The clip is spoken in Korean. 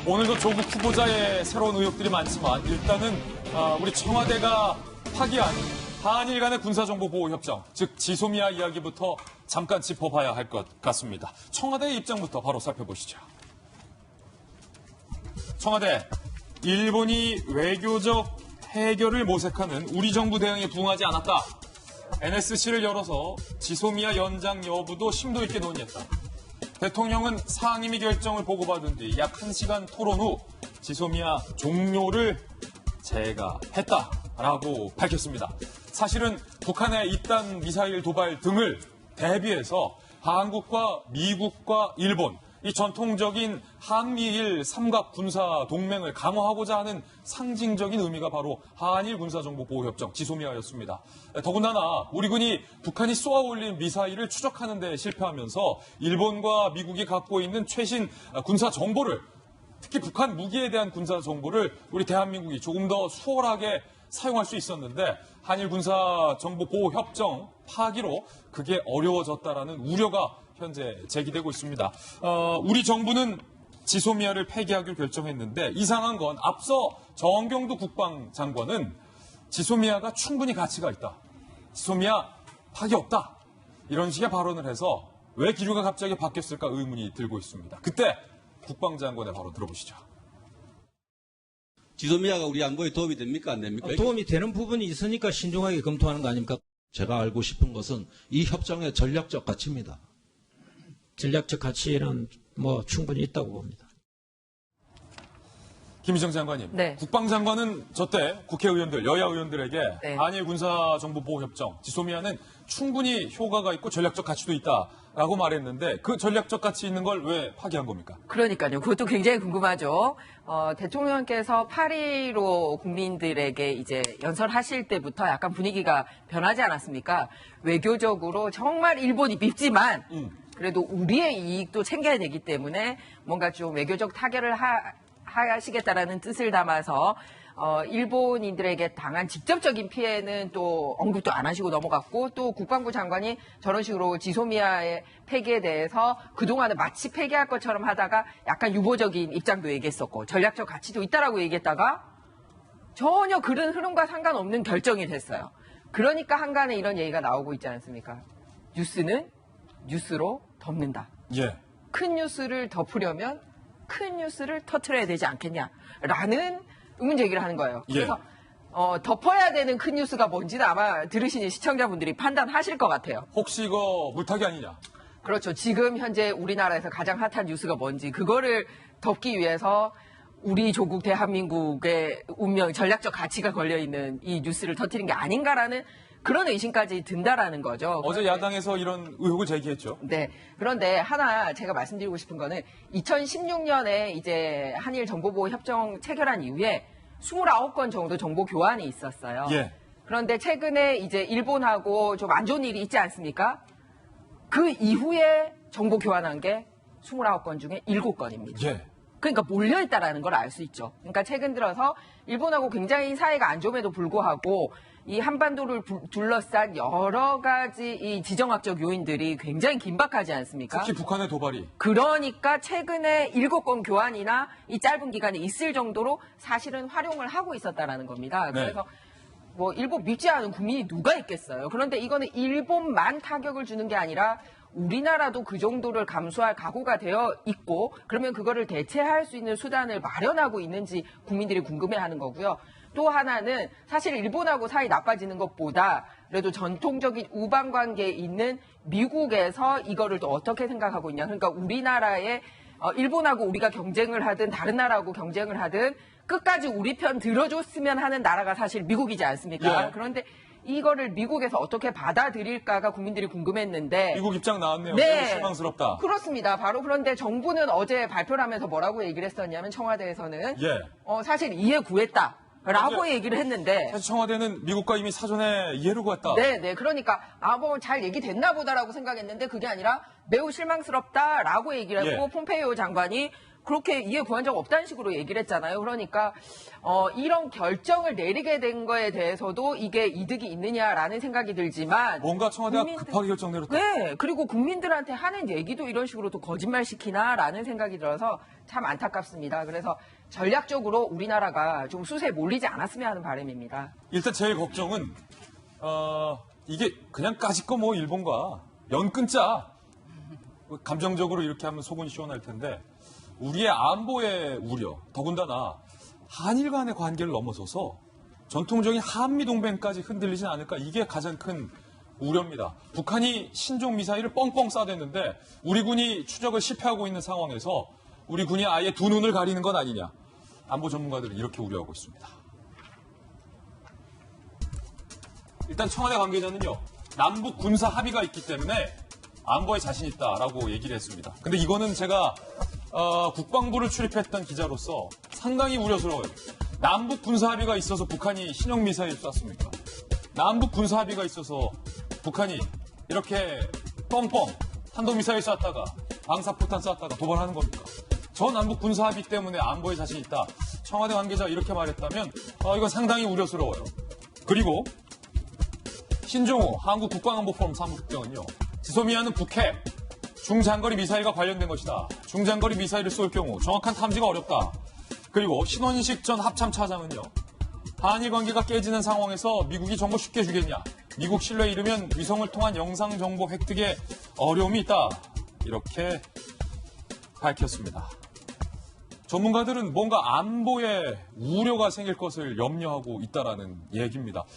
오늘도 조국 후보자의 새로운 의혹들이 많지만 일단은 우리 청와대가 파기한 한일 간의 군사정보보호협정, 즉 지소미아 이야기부터 잠깐 짚어봐야 할 것 같습니다. 청와대의 입장부터 바로 살펴보시죠. 청와대, 일본이 외교적 해결을 모색하는 우리 정부 대응에 부응하지 않았다. NSC를 열어서 지소미아 연장 여부도 심도 있게 논의했다. 대통령은 상임위 결정을 보고받은 뒤 약 1시간 토론 후 지소미아 종료를 재가했다라고 밝혔습니다. 사실은 북한의 잇단 미사일 도발 등을 대비해서 한국과 미국과 일본, 이 전통적인 한미일 삼각 군사 동맹을 강화하고자 하는 상징적인 의미가 바로 한일 군사정보보호협정 지소미아였습니다. 더군다나 우리 군이 북한이 쏘아올린 미사일을 추적하는 데 실패하면서 일본과 미국이 갖고 있는 최신 군사 정보를, 특히 북한 무기에 대한 군사 정보를 우리 대한민국이 조금 더 수월하게 사용할 수 있었는데 한일 군사정보보호협정 파기로 그게 어려워졌다라는 우려가 현재 제기되고 있습니다. 우리 정부는 지소미아를 폐기하기로 결정했는데 이상한 건 앞서 정경두 국방장관은 지소미아가 충분히 가치가 있다. 지소미아 파기 없다. 이런 식의 발언을 해서 왜 기류가 갑자기 바뀌었을까 의문이 들고 있습니다. 그때 국방장관의 발언 들어보시죠. 지소미아가 우리 안보에 도움이 됩니까? 안 됩니까? 도움이 되는 부분이 있으니까 신중하게 검토하는 거 아닙니까? 제가 알고 싶은 것은 이 협정의 전략적 가치입니다. 전략적 가치는 충분히 있다고 봅니다. 김희정 장관님, 네. 국방장관은 저때 국회의원들, 여야 의원들에게 네. 한일 군사정보보호협정, 지소미아는 충분히 효과가 있고 전략적 가치도 있다라고 말했는데 그 전략적 가치 있는 걸 왜 파기한 겁니까? 그러니까요. 그것도 굉장히 궁금하죠. 대통령께서 8.15 국민들에게 이제 연설하실 때부터 약간 분위기가 변하지 않았습니까? 외교적으로 정말 일본이 밉지만 그래도 우리의 이익도 챙겨야 되기 때문에 뭔가 좀 외교적 타결을 하시겠다라는 뜻을 담아서 일본인들에게 당한 직접적인 피해는 또 언급도 안 하시고 넘어갔고 또 국방부 장관이 저런 식으로 지소미아의 폐기에 대해서 그동안은 마치 폐기할 것처럼 하다가 약간 유보적인 입장도 얘기했었고 전략적 가치도 있다라고 얘기했다가 전혀 그런 흐름과 상관없는 결정이 됐어요. 그러니까 한간에 이런 얘기가 나오고 있지 않습니까? 뉴스는 뉴스로 덮는다. 예. 큰 뉴스를 덮으려면 큰 뉴스를 터트려야 되지 않겠냐라는 의문 제기를 하는 거예요. 그래서 덮어야 되는 큰 뉴스가 뭔지는 아마 들으시는 시청자분들이 판단하실 것 같아요. 혹시 이거 물타기 아니냐? 그렇죠. 지금 현재 우리나라에서 가장 핫한 뉴스가 뭔지 그거를 덮기 위해서 우리 조국 대한민국의 운명, 전략적 가치가 걸려있는 이 뉴스를 터뜨린 게 아닌가라는 그런 의심까지 든다라는 거죠. 어제 야당에서 이런 의혹을 제기했죠. 네. 그런데 하나 제가 말씀드리고 싶은 거는 2016년에 이제 한일 정보보호 협정 체결한 이후에 29건 정도 정보 교환이 있었어요. 예. 그런데 최근에 이제 일본하고 좀 안 좋은 일이 있지 않습니까? 그 이후에 정보 교환한 게 29건 중에 7건입니다. 예. 그러니까 몰려있다라는 걸 알 수 있죠. 그러니까 최근 들어서 일본하고 굉장히 사이가 안 좋음에도 불구하고 이 한반도를 둘러싼 여러 가지 이 지정학적 요인들이 굉장히 긴박하지 않습니까? 특히 북한의 도발이. 그러니까 최근에 7건 교환이나 이 짧은 기간에 있을 정도로 사실은 활용을 하고 있었다라는 겁니다. 네. 그래서 일본 믿지 않은 국민이 누가 있겠어요. 그런데 이거는 일본만 타격을 주는 게 아니라 우리나라도 그 정도를 감수할 각오가 되어 있고 그러면 그거를 대체할 수 있는 수단을 마련하고 있는지 국민들이 궁금해하는 거고요. 또 하나는 사실 일본하고 사이 나빠지는 것보다 그래도 전통적인 우방 관계에 있는 미국에서 이거를 또 어떻게 생각하고 있냐. 그러니까 우리나라의 일본하고 우리가 경쟁을 하든 다른 나라하고 경쟁을 하든 끝까지 우리 편 들어줬으면 하는 나라가 사실 미국이지 않습니까? 예. 그런데 이거를 미국에서 어떻게 받아들일까가 국민들이 궁금했는데 미국 입장 나왔네요. 네. 매우 실망스럽다. 그렇습니다. 바로 그런데 정부는 어제 발표를 하면서 뭐라고 얘기를 했었냐면 청와대에서는 예. 사실 이해 구했다라고 얘기를 했는데 사실 청와대는 미국과 이미 사전에 이해를 구했다. 네. 그러니까 잘 얘기됐나 보다라고 생각했는데 그게 아니라 매우 실망스럽다라고 얘기를 했고 예. 폼페이오 장관이 그렇게 이해 구한 적 없다는 식으로 얘기를 했잖아요. 그러니까 이런 결정을 내리게 된 거에 대해서도 이게 이득이 있느냐라는 생각이 들지만 뭔가 청와대가 국민들- 급하게 결정 내렸다. 네, 그리고 국민들한테 하는 얘기도 이런 식으로 또 거짓말 시키나라는 생각이 들어서 참 안타깝습니다. 그래서 전략적으로 우리나라가 좀 수세에 몰리지 않았으면 하는 바람입니다. 일단 제일 걱정은 이게 그냥 까짓 거 뭐 일본과 연 끊자. 감정적으로 이렇게 하면 속은 시원할 텐데 우리의 안보의 우려, 더군다나 한일 간의 관계를 넘어서서 전통적인 한미 동맹까지 흔들리진 않을까, 이게 가장 큰 우려입니다. 북한이 신종 미사일을 뻥뻥 쏴댔는데 우리 군이 추적을 실패하고 있는 상황에서 우리 군이 아예 두 눈을 가리는 건 아니냐. 안보 전문가들은 이렇게 우려하고 있습니다. 일단 청와대 관계자는요, 남북 군사 합의가 있기 때문에 안보에 자신 있다라고 얘기를 했습니다. 근데 이거는 제가 국방부를 출입했던 기자로서 상당히 우려스러워요. 남북 군사 합의가 있어서 북한이 신형 미사일 쐈습니까? 남북 군사 합의가 있어서 북한이 이렇게 뻥뻥 탄도미사일 쐈다가 방사포탄 쐈다가 도발하는 겁니까? 저 남북 군사 합의 때문에 안보에 자신 있다. 청와대 관계자가 이렇게 말했다면 이건 상당히 우려스러워요. 그리고 신종호 한국 국방안보 포럼 사무국장은요, 지소미아는 북핵 중장거리 미사일과 관련된 것이다. 중장거리 미사일을 쏠 경우 정확한 탐지가 어렵다. 그리고 신원식 전 합참 차장은요, 한일 관계가 깨지는 상황에서 미국이 정보 쉽게 주겠냐. 미국 신뢰에 이르면 위성을 통한 영상 정보 획득에 어려움이 있다. 이렇게 밝혔습니다. 전문가들은 뭔가 안보에 우려가 생길 것을 염려하고 있다라는 얘기입니다.